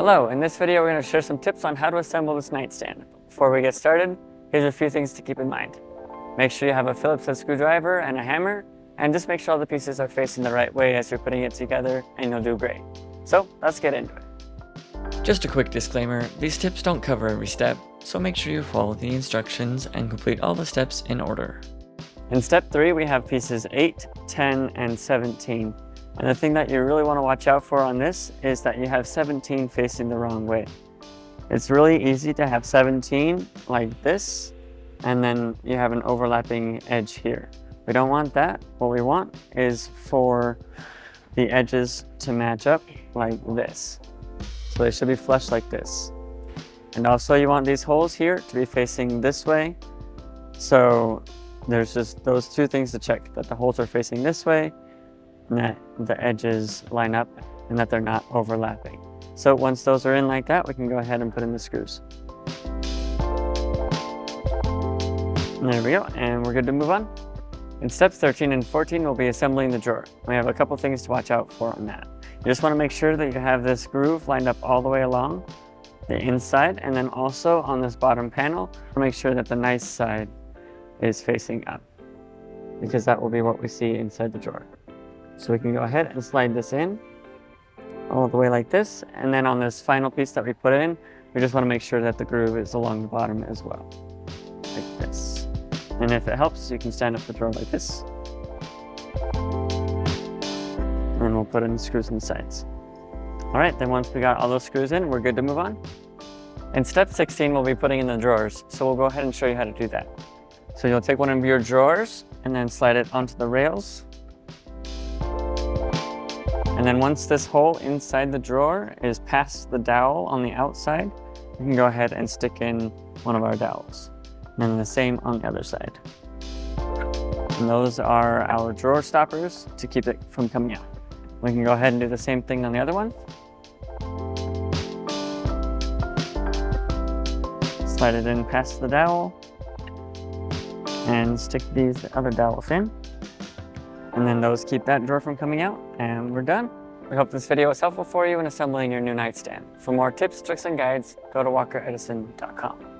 Hello, in this video we're going to share some tips on how to assemble this nightstand. Before we get started, here's a few things to keep in mind. Make sure you have a Phillips head screwdriver and a hammer, and just make sure all the pieces are facing the right way as you're putting it together, and you'll do great. So let's get into it. Just a quick disclaimer, these tips don't cover every step, so make sure you follow the instructions and complete all the steps in order. In step 3 we have pieces 8, 10, and 17. And the thing that you really want to watch out for on this is that you have 17 facing the wrong way. It's really easy to have 17 like this, and then you have an overlapping edge here. We don't want that. What we want is for the edges to match up like this. So they should be flush like this. And also you want these holes here to be facing this way. So there's just those two things to check, that the holes are facing this way, and that the edges line up and that they're not overlapping. So once those are in like that, we can go ahead and put in the screws. And there we go, and we're good to move on. In steps 13 and 14, we'll be assembling the drawer. We have a couple things to watch out for on that. You just want to make sure that you have this groove lined up all the way along the inside, and then also on this bottom panel, make sure that the nice side is facing up, because that will be what we see inside the drawer. So we can go ahead and slide this in all the way like this, and then on this final piece that we put in, we just want to make sure that the groove is along the bottom as well, like this. And if it helps, you can stand up the drawer like this, and we'll put in the screws in the sides. All right, then once we got all those screws in, we're good to move on. In step 16, we'll be putting in the drawers, so we'll go ahead and show you how to do that. So you'll take one of your drawers and then slide it onto the rails. And then once this hole inside the drawer is past the dowel on the outside, we can go ahead and stick in one of our dowels. And then the same on the other side. And those are our drawer stoppers to keep it from coming out. We can go ahead and do the same thing on the other one. Slide it in past the dowel and stick these other dowels in. And then those keep that drawer from coming out, and we're done. We hope this video was helpful for you in assembling your new nightstand. For more tips, tricks, and guides, go to walkeredison.com.